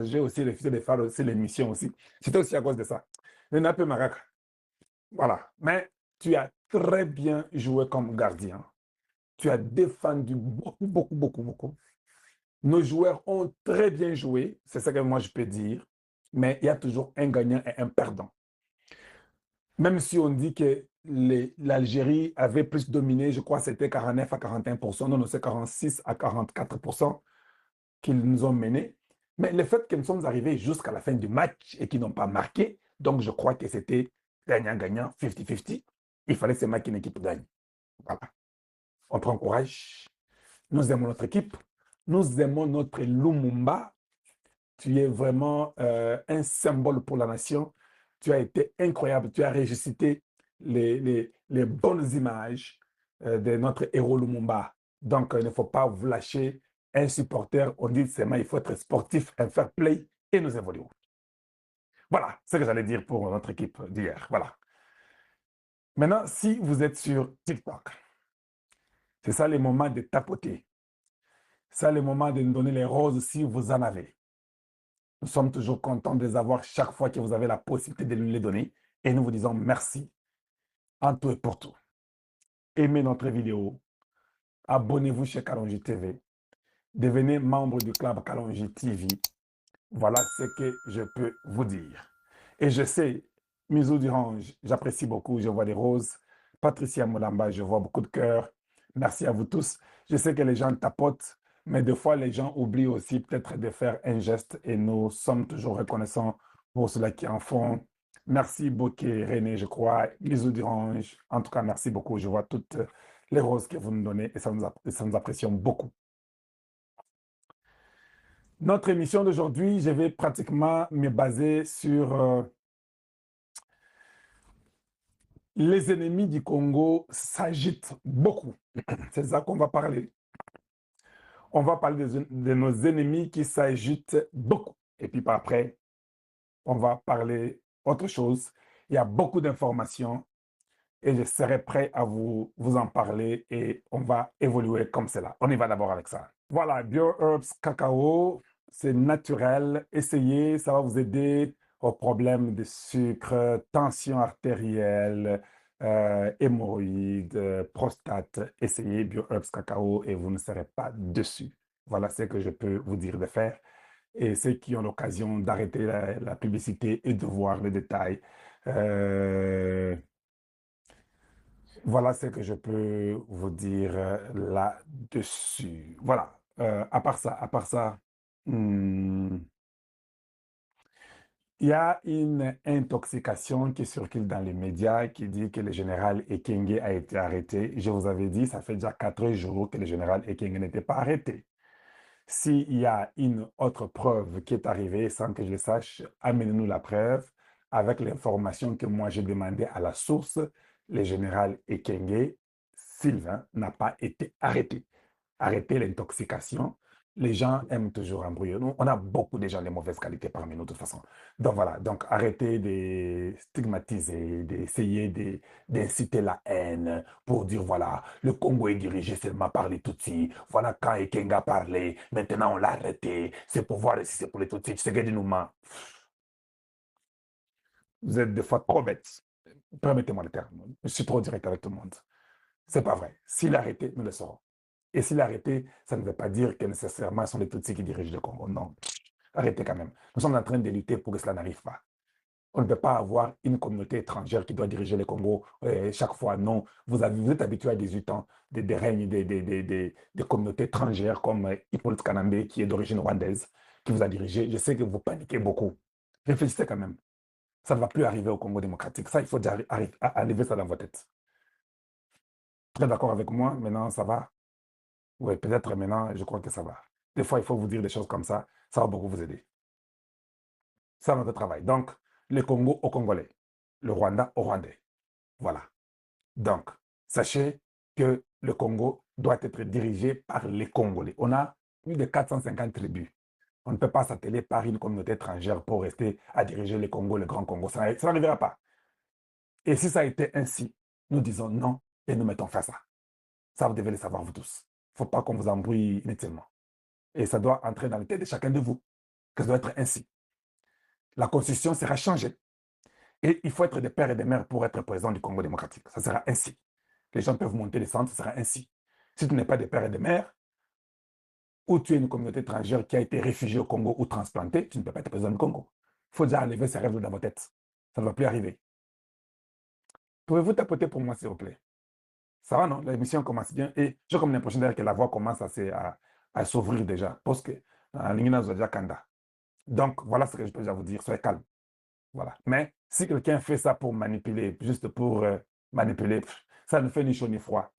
J'ai aussi refusé de faire aussi l'émission aussi. C'était aussi à cause de ça. Le Nape Maraca. Voilà. Mais tu as très bien joué comme gardien. Tu as défendu beaucoup, beaucoup, beaucoup, beaucoup. Nos joueurs ont très bien joué, c'est ça que moi je peux dire, mais il y a toujours un gagnant et un perdant. Même si on dit que l'Algérie avait plus dominé, je crois que c'était 49 à 41%, non, non, c'est 46 à 44% qu'ils nous ont menés. Mais le fait que nous sommes arrivés jusqu'à la fin du match et qu'ils n'ont pas marqué, donc je crois que c'était gagnant-gagnant, 50-50. Il fallait seulement qu'une équipe gagne. Voilà. On prend courage. Nous aimons notre équipe. Nous aimons notre Lumumba. Tu es vraiment un symbole pour la nation. Tu as été incroyable. Tu as ressuscité les bonnes images de notre héros Lumumba. Donc, il ne faut pas vous lâcher. Un supporter, on dit seulement il faut être sportif, un fair play et nous évoluons. Voilà ce que j'allais dire pour notre équipe d'hier. Voilà. Maintenant, si vous êtes sur TikTok, c'est ça le moment de tapoter. C'est ça le moment de nous donner les roses si vous en avez. Nous sommes toujours contents de les avoir chaque fois que vous avez la possibilité de nous les donner. Et nous vous disons merci en tout et pour tout. Aimez notre vidéo. Abonnez-vous chez Kalonji TV. Devenez membre du club Kalonji TV. Voilà ce que je peux vous dire. Et je sais, Misou Durange, j'apprécie beaucoup. Je vois des roses. Patricia Moulamba, je vois beaucoup de cœur. Merci à vous tous. Je sais que les gens tapotent, mais des fois, les gens oublient aussi peut-être de faire un geste et nous sommes toujours reconnaissants pour ceux qui en font. Merci beaucoup, René, je crois, Misou Durange. En tout cas, merci beaucoup. Je vois toutes les roses que vous nous donnez et ça nous apprécions beaucoup. Notre émission d'aujourd'hui, je vais pratiquement me baser sur les ennemis du Congo s'agitent beaucoup. C'est ça qu'on va parler. On va parler de nos ennemis qui s'agitent beaucoup. Et puis par après, on va parler autre chose. Il y a beaucoup d'informations et je serai prêt à vous en parler et on va évoluer comme cela. On y va d'abord avec ça. Voilà, BioHerbs Cacao, c'est naturel. Essayez, ça va vous aider aux problèmes de sucre, tension artérielle, hémorroïdes, prostate. Essayez BioHerbs Cacao et vous ne serez pas dessus. Voilà ce que je peux vous dire de faire. Et ceux qui ont l'occasion d'arrêter la publicité et de voir les détails, voilà ce que je peux vous dire là-dessus. Voilà. À part ça, hmm, il y a une intoxication qui circule dans les médias qui dit que le général Ekenge a été arrêté. Je vous avais dit, ça fait déjà 4 jours que le général Ekenge n'était pas arrêté. S'il y a une autre preuve qui est arrivée sans que je le sache, amenez-nous la preuve avec l'information que moi j'ai demandé à la source. Le général Ekenge, Sylvain, n'a pas été arrêté. Arrêtez l'intoxication. Les gens aiment toujours embrouiller. Nous, on a beaucoup de gens de mauvaise qualité parmi nous, de toute façon. Donc voilà, donc arrêtez de stigmatiser, d'essayer d'inciter la haine pour dire, voilà, le Congo est dirigé seulement par les Tutsis. Voilà quand Ekenga parlait, maintenant on l'a arrêté. C'est pour voir si c'est pour les Tutsis. C'est que nous ment. Vous êtes des fois trop bêtes. Permettez-moi le terme. Je suis trop direct avec tout le monde. C'est pas vrai. S'il a arrêté, nous le saurons. Et s'il a arrêté, ça ne veut pas dire que nécessairement ce sont les Tutsis qui dirigent le Congo. Non. Arrêtez quand même. Nous sommes en train de lutter pour que cela n'arrive pas. On ne peut pas avoir une communauté étrangère qui doit diriger le Congo chaque fois. Non. Vous êtes habitué à 18 ans des règnes des communautés étrangères comme Hippolyte Kanambe, qui est d'origine rwandaise, qui vous a dirigé. Je sais que vous paniquez beaucoup. Réfléchissez quand même. Ça ne va plus arriver au Congo démocratique. Ça, il faut déjà enlever ça dans votre tête. Très d'accord avec moi. Maintenant, ça va. Oui, peut-être maintenant, je crois que ça va. Des fois, il faut vous dire des choses comme ça. Ça va beaucoup vous aider. C'est notre travail. Donc, le Congo aux Congolais, le Rwanda aux Rwandais. Voilà. Donc, sachez que le Congo doit être dirigé par les Congolais. On a plus de 450 tribus. On ne peut pas s'atteler par une communauté étrangère pour rester à diriger le Congo, le Grand Congo. Ça n'arrivera pas. Et si ça a été ainsi, nous disons non et nous mettons fin à ça. Ça, vous devez le savoir, vous tous. Il ne faut pas qu'on vous embrouille inutilement. Et ça doit entrer dans la tête de chacun de vous. que ça doit être ainsi. La Constitution sera changée. Et il faut être des pères et des mères pour être président du Congo démocratique. Ça sera ainsi. Les gens peuvent monter, descendre, ça sera ainsi. Si tu n'es pas des pères et des mères, ou tu es une communauté étrangère qui a été réfugiée au Congo ou transplantée, tu ne peux pas être président du Congo. Il faut déjà enlever ces rêves dans vos têtes. Ça ne va plus arriver. Pouvez-vous tapoter pour moi, s'il vous plaît? Ça va, non? L'émission commence bien. Et j'ai comme l'impression d'ailleurs que la voix commence à s'ouvrir déjà. Parce que l'ingénieur déjà Kanda. Donc, voilà ce que je peux déjà vous dire. Soyez calme. Voilà. Mais si quelqu'un fait ça pour manipuler, juste pour manipuler, ça ne fait ni chaud ni froid.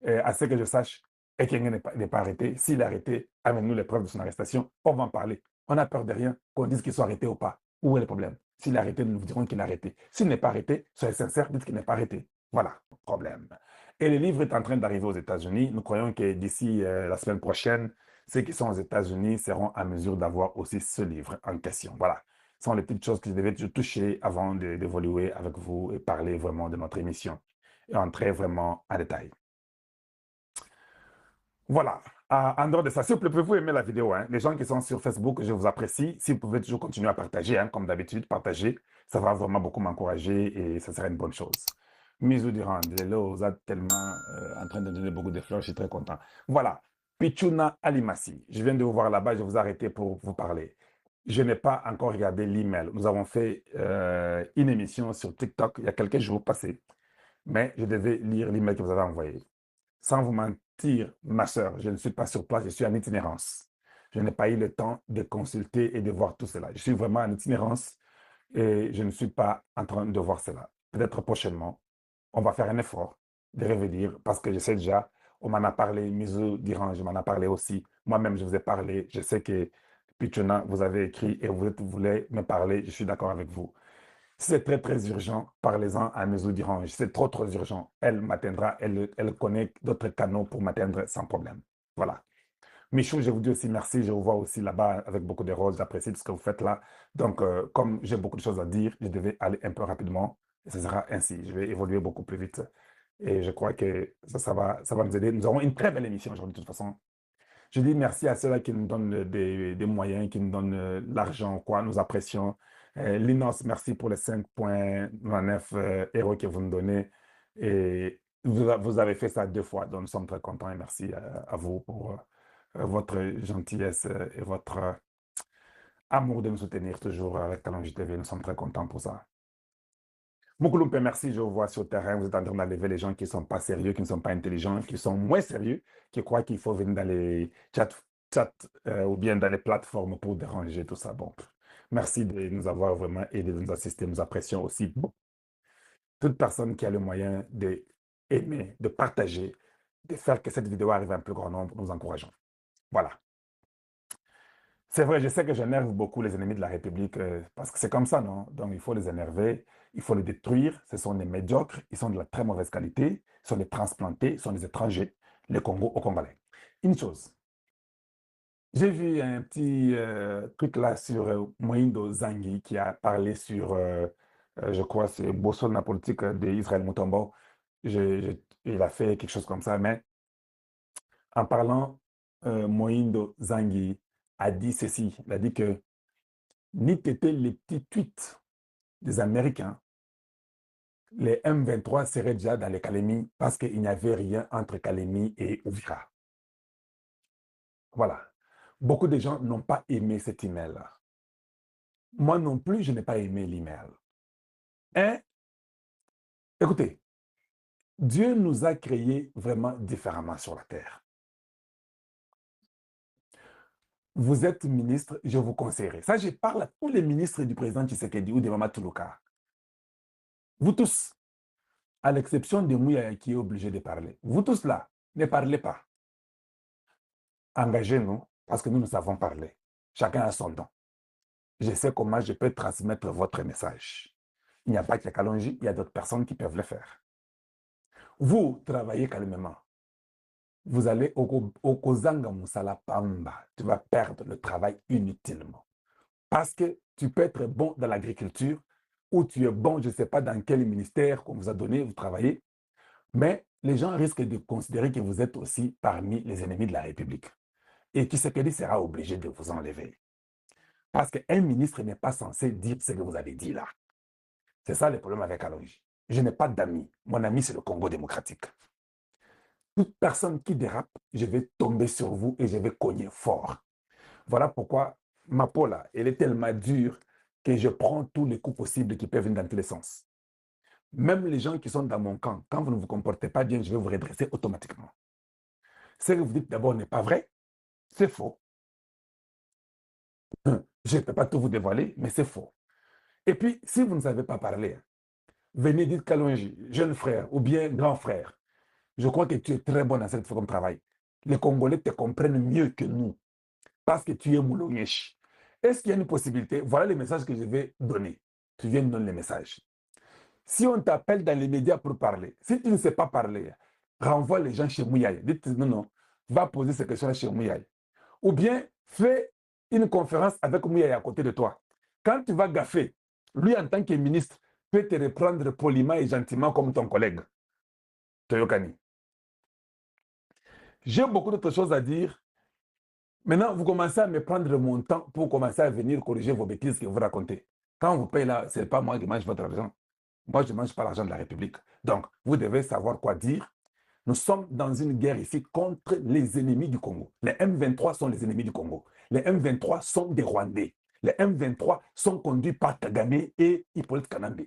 À ce que je sache, Ekenge n'est pas arrêté. S'il est arrêté, amène-nous les preuves de son arrestation. On va en parler. On n'a peur de rien, qu'on dise qu'il soit arrêté ou pas. Où est le problème? S'il est arrêté, nous vous dirons qu'il est arrêté. S'il n'est pas arrêté, soyez sincères, dites qu'il n'est pas arrêté. Voilà, problème. Et le livre est en train d'arriver aux États-Unis. Nous croyons que d'ici la semaine prochaine, ceux qui sont aux États-Unis seront en mesure d'avoir aussi ce livre en question. Voilà. Ce sont les petites choses que je devais toucher avant d'évoluer avec vous et parler vraiment de notre émission et entrer vraiment en détail. Voilà. En dehors de ça, s'il vous plaît, pouvez-vous aimer la vidéo, hein? Les gens qui sont sur Facebook, je vous apprécie. Si vous pouvez toujours continuer à partager, hein, comme d'habitude, partager, ça va vraiment beaucoup m'encourager et ça sera une bonne chose. Misou Durand, Lelo, vous êtes tellement en train de donner beaucoup de fleurs, je suis très content. Voilà. Pichuna Alimasi, je viens de vous voir là-bas, je vous ai arrêté pour vous parler. Je n'ai pas encore regardé l'email. Nous avons fait une émission sur TikTok il y a quelques jours passés, mais je devais lire l'email que vous avez envoyé. Sans vous mentir, ma sœur, je ne suis pas sur place, je suis en itinérance. Je n'ai pas eu le temps de consulter et de voir tout cela. Je suis vraiment en itinérance et je ne suis pas en train de voir cela. Peut-être prochainement, on va faire un effort de revenir parce que je sais déjà, on m'en a parlé, Misou Diran, je m'en a parlé aussi. Moi-même, je vous ai parlé. Je sais que Pichona, vous avez écrit et vous voulez me parler. Je suis d'accord avec vous. Si c'est très, très urgent, parlez-en à Mesou Dirange. Si c'est trop, trop urgent, elle m'atteindra. Elle connaît d'autres canaux pour m'atteindre sans problème. Voilà. Michou, je vous dis aussi merci. Je vous vois aussi là-bas avec beaucoup de roses. J'apprécie tout ce que vous faites là. Donc, comme j'ai beaucoup de choses à dire, je devais aller un peu rapidement. Et ce sera ainsi. Je vais évoluer beaucoup plus vite. Et je crois que ça va nous aider. Nous aurons une très belle émission aujourd'hui, de toute façon. Je dis merci à ceux-là qui nous donnent des moyens, qui nous donnent l'argent, quoi. Nous apprécions. Linos, merci pour les 5,9 euros que vous nous donnez. Et vous avez fait ça 2 fois, donc nous sommes très contents et merci à vous pour votre gentillesse et votre amour de nous soutenir toujours avec Kalonji TV. Nous sommes très contents pour ça. Moukoulumpe, merci, je vous vois sur le terrain. Vous êtes en train d'enlever les gens qui ne sont pas sérieux, qui ne sont pas intelligents, qui sont moins sérieux, qui croient qu'il faut venir dans les chats ou bien dans les plateformes pour déranger tout ça. Bon, merci de nous avoir vraiment aidé, de nous assister. Nous apprécions aussi toute personne qui a le moyen d'aimer, de partager, de faire que cette vidéo arrive à un plus grand nombre. Nous encourageons. Voilà. C'est vrai, je sais que j'énerve beaucoup les ennemis de la République parce que c'est comme ça, non? Donc, il faut les énerver, il faut les détruire. Ce sont des médiocres, ils sont de la très mauvaise qualité, ils sont des transplantés, ils sont des étrangers, les Congo aux Congolais. Une chose, j'ai vu un petit truc là sur Moïndo Zangui qui a parlé sur, je crois, c'est Bosso, la politique d'Israël Mutombo. Il a fait quelque chose comme ça, mais en parlant, Moïndo Zangui a dit ceci, il a dit que n'eût été les petits tweets des Américains, les M23 seraient déjà dans les Calémie parce qu'il n'y avait rien entre Calémie et Ouvira. Voilà. Beaucoup de gens n'ont pas aimé cet email-là. Moi non plus, je n'ai pas aimé l'email. Hein? Écoutez, Dieu nous a créés vraiment différemment sur la terre. Vous êtes ministre, je vous conseillerais. Ça, je parle à tous les ministres du président Tshisekedi ou de Mama Toulouka. Vous tous, à l'exception de Mouya qui est obligé de parler. Vous tous là, ne parlez pas. Engagez-nous parce que nous savons parler. Chacun a son don. Je sais comment je peux transmettre votre message. Il n'y a pas que Kalonji, il y a d'autres personnes qui peuvent le faire. Vous travaillez calmement. Vous allez au Kozanga Moussala Pamba. Tu vas perdre le travail inutilement. Parce que tu peux être bon dans l'agriculture ou tu es bon, je ne sais pas dans quel ministère qu'on vous a donné, vous travaillez, mais les gens risquent de considérer que vous êtes aussi parmi les ennemis de la République. Et Tshisekedi sera obligé de vous enlever. Parce qu'un ministre n'est pas censé dire ce que vous avez dit là. C'est ça le problème avec Kalonji. Je n'ai pas d'amis. Mon ami, c'est le Congo démocratique. Toute personne qui dérape, je vais tomber sur vous et je vais cogner fort. Voilà pourquoi ma peau là, elle est tellement dure que je prends tous les coups possibles qui peuvent venir dans tous les sens. Même les gens qui sont dans mon camp, quand vous ne vous comportez pas bien, je vais vous redresser automatiquement. Ce que vous dites d'abord n'est pas vrai, c'est faux. Je ne peux pas tout vous dévoiler, mais c'est faux. Et puis, si vous ne savez pas parler, venez dire Kalonji, jeune frère ou bien grand frère, je crois que tu es très bon dans cette forme de travail. Les Congolais te comprennent mieux que nous parce que tu es Moulonyesh. Est-ce qu'il y a une possibilité? Voilà les messages que je vais donner. Tu viens de donner les messages. Si on t'appelle dans les médias pour parler, si tu ne sais pas parler, renvoie les gens chez Mouyaï. Dites non, non, va poser ces questions-là chez Mouyaï. Ou bien fais une conférence avec Mouyaï à côté de toi. Quand tu vas gaffer, lui en tant que ministre peut te reprendre poliment et gentiment comme ton collègue. Toyokani. J'ai beaucoup d'autres choses à dire. Maintenant, vous commencez à me prendre mon temps pour commencer à venir corriger vos bêtises que vous racontez. Quand on vous paye là, ce n'est pas moi qui mange votre argent. Moi, je ne mange pas l'argent de la République. Donc, vous devez savoir quoi dire. Nous sommes dans une guerre ici contre les ennemis du Congo. Les M23 sont les ennemis du Congo. Les M23 sont des Rwandais. Les M23 sont conduits par Kagame et Hippolyte Kanambe.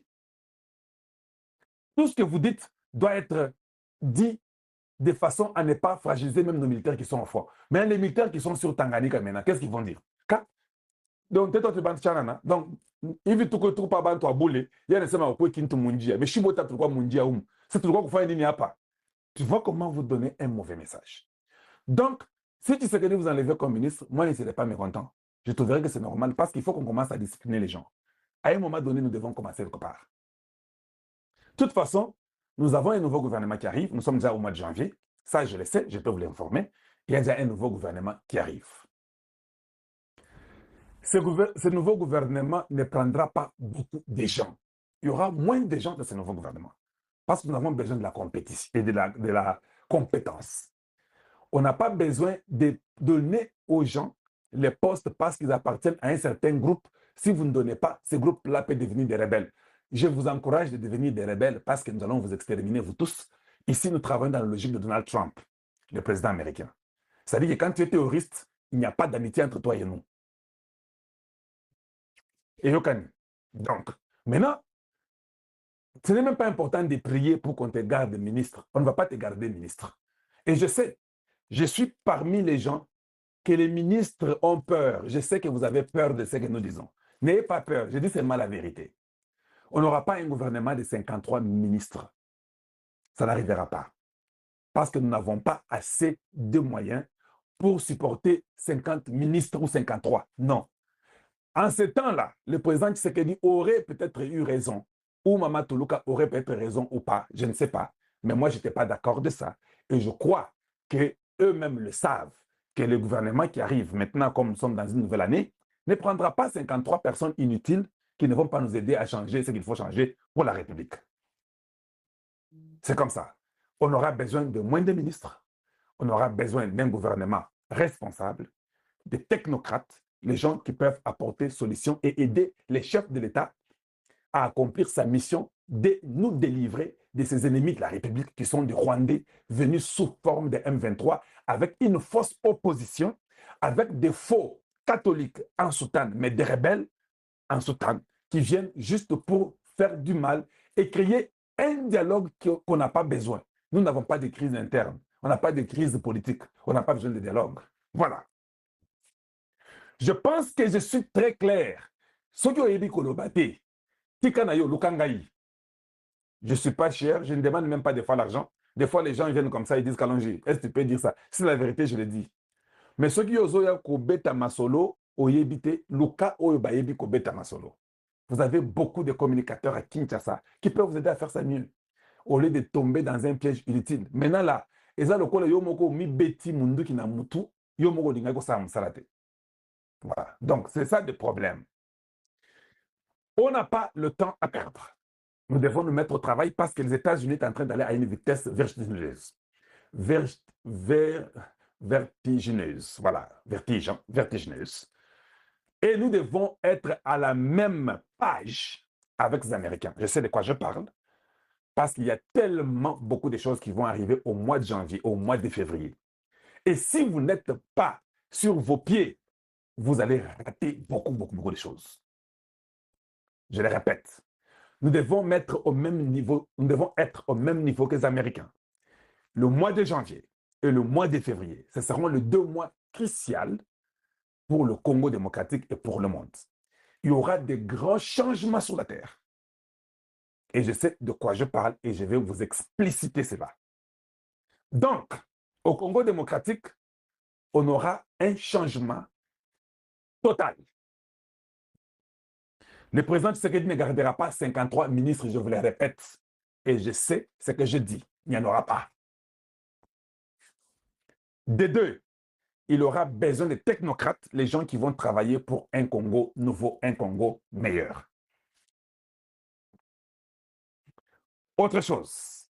Tout ce que vous dites doit être dit de façon à ne pas fragiliser même nos militaires qui sont en fort. Mais les militaires qui sont sur Tanganyika maintenant, qu'est-ce qu'ils vont dire? Donc, tu es donc, hivi tuko pa bantu abule, yana sema okwe kintu munjia, mais shibota tulikuwa munjia humu. C'est tulikuwa kufanya nini hapa? Tu vois comment vous donner un mauvais message. Donc, si tu sais que vous enlevez comme ministre, moi, je ne serais pas mécontent. Je trouverais que c'est normal parce qu'il faut qu'on commence à discipliner les gens. À un moment donné, nous devons commencer quelque part. De toute façon, nous avons un nouveau gouvernement qui arrive. Nous sommes déjà au mois de janvier. Ça, je le sais, je peux vous l'informer. Il y a déjà un nouveau gouvernement qui arrive. Ce nouveau gouvernement ne prendra pas beaucoup de gens. Il y aura moins de gens dans ce nouveau gouvernement. Parce que nous avons besoin de la compétition et de la compétence. On n'a pas besoin de donner aux gens les postes parce qu'ils appartiennent à un certain groupe. Si vous ne donnez pas, ce groupe-là peut devenir des rebelles. Je vous encourage de devenir des rebelles parce que nous allons vous exterminer, vous tous. Ici, nous travaillons dans la logique de Donald Trump, le président américain. C'est-à-dire que quand tu es terroriste, il n'y a pas d'amitié entre toi et nous. Et Yokani. Donc, maintenant, ce n'est même pas important de prier pour qu'on te garde ministre. On ne va pas te garder ministre. Et je sais, je suis parmi les gens que les ministres ont peur. Je sais que vous avez peur de ce que nous disons. N'ayez pas peur, je dis seulement la vérité. On n'aura pas un gouvernement de 53 ministres. Ça n'arrivera pas. Parce que nous n'avons pas assez de moyens pour supporter 50 ministres ou 53. Non. En ce temps-là, le président Tshisekedi aurait peut-être eu raison. Ou Mama Toluka aurait peut-être raison ou pas. Je ne sais pas. Mais moi, je n'étais pas d'accord de ça. Et je crois qu'eux-mêmes le savent, que le gouvernement qui arrive maintenant, comme nous sommes dans une nouvelle année, ne prendra pas 53 personnes inutiles qui ne vont pas nous aider à changer ce qu'il faut changer pour la République. C'est comme ça. On aura besoin de moins de ministres. On aura besoin d'un gouvernement responsable, des technocrates, les gens qui peuvent apporter solutions et aider les chefs de l'État à accomplir sa mission de nous délivrer de ces ennemis de la République qui sont des Rwandais venus sous forme de M23 avec une fausse opposition, avec des faux catholiques en soutane, mais des rebelles en soutane qui viennent juste pour faire du mal et créer un dialogue qu'on n'a pas besoin. Nous n'avons pas de crise interne, on n'a pas de crise politique, on n'a pas besoin de dialogue. Voilà. Je pense que je suis très clair. Ce qui est dit Kolobate, Tikanayo Lukangaï. Je ne suis pas cher, je ne demande même pas des fois l'argent. Des fois, les gens viennent comme ça, ils disent Kalonji, est-ce que tu peux dire ça? C'est la vérité, je le dis. Mais ceux qui osent Kobeta Masolo, Oyebite, Luka Oyobayebi Kobeta Masolo. Vous avez beaucoup de communicateurs à Kinshasa qui peuvent vous aider à faire ça mieux, au lieu de tomber dans un piège inutile. Maintenant là, eza lokola yomoko mi beti mundu ki na mutu, yomoko lingako sa musalate. Voilà. Donc, c'est ça le problème. On n'a pas le temps à perdre. Nous devons nous mettre au travail parce que les États-Unis sont en train d'aller à une vitesse vertigineuse. Vertigineuse. Voilà, vertigineuse. Et nous devons être à la même page avec les Américains. Je sais de quoi je parle, parce qu'il y a tellement beaucoup de choses qui vont arriver au mois de janvier, au mois de février. Et si vous n'êtes pas sur vos pieds, vous allez rater beaucoup de choses. Je le répète, nous devons mettre au même niveau, nous devons être au même niveau que les Américains. Le mois de janvier et le mois de février, ce seront les 2 mois cruciaux pour le Congo démocratique et pour le monde. Il y aura de grands changements sur la terre. Et je sais de quoi je parle et je vais vous expliciter cela. Donc, au Congo démocratique, on aura un changement total. Le président Tshisekedi ne gardera pas 53 ministres, je vous le répète. Et je sais ce que je dis. Il n'y en aura pas. Des deux, il aura besoin de technocrates, les gens qui vont travailler pour un Congo nouveau, un Congo meilleur. Autre chose.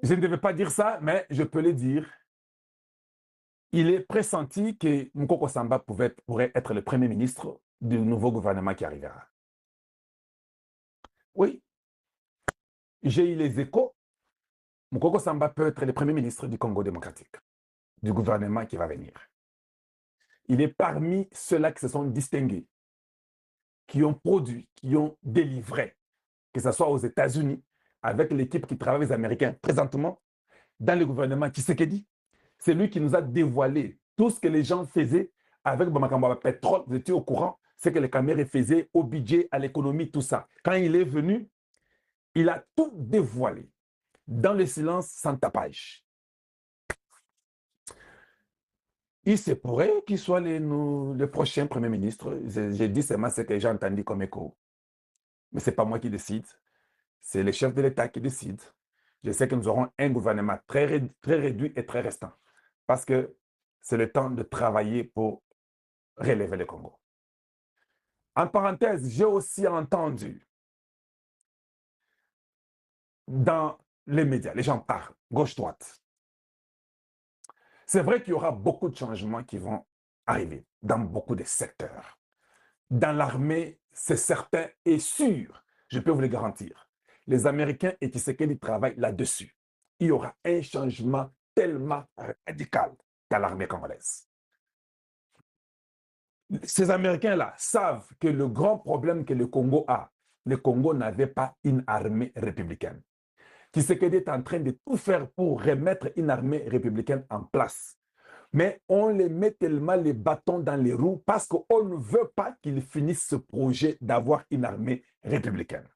Je ne devais pas dire ça, mais je peux le dire. Il est pressenti que Mukoko Samba pourrait être le premier ministre du nouveau gouvernement qui arrivera. Oui, j'ai eu les échos. Mukoko Samba peut être le premier ministre du Congo démocratique, du gouvernement qui va venir. Il est parmi ceux-là qui se sont distingués, qui ont produit, qui ont délivré, que ce soit aux États-Unis, avec l'équipe qui travaille avec les Américains présentement, dans le gouvernement Tshisekedi. C'est lui qui nous a dévoilé tout ce que les gens faisaient avec Bamakamba Pétrole. Vous étiez au courant, ce que les Camerounais faisaient au budget, à l'économie, tout ça. Quand il est venu, il a tout dévoilé dans le silence sans tapage. Il se pourrait qu'il soit le prochain Premier ministre. J'ai dit seulement ce que j'ai entendu comme écho. Mais ce n'est pas moi qui décide. C'est le chef de l'État qui décide. Je sais que nous aurons un gouvernement très réduit et très restant. Parce que c'est le temps de travailler pour relever le Congo. En parenthèse, j'ai aussi entendu dans les médias, les gens parlent, gauche-droite. C'est vrai qu'il y aura beaucoup de changements qui vont arriver dans beaucoup de secteurs. Dans l'armée, c'est certain et sûr, je peux vous le garantir. Les Américains et Tshisekedi travaillent là-dessus. Il y aura un changement tellement radical dans l'armée congolaise. Ces Américains-là savent que le grand problème que le Congo n'avait pas une armée républicaine. Tshisekedi est en train de tout faire pour remettre une armée républicaine en place. Mais on les met tellement les bâtons dans les roues parce qu'on ne veut pas qu'ils finissent ce projet d'avoir une armée républicaine.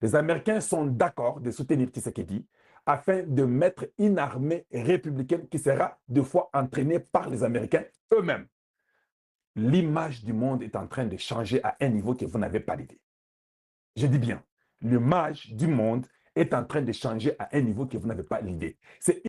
Les Américains sont d'accord de soutenir Tshisekedi afin de mettre une armée républicaine qui sera deux fois entraînée par les Américains eux-mêmes. L'image du monde est en train de changer à un niveau que vous n'avez pas l'idée. Je dis bien, l'image du monde est en train de changer à un niveau que vous n'avez pas l'idée. C'est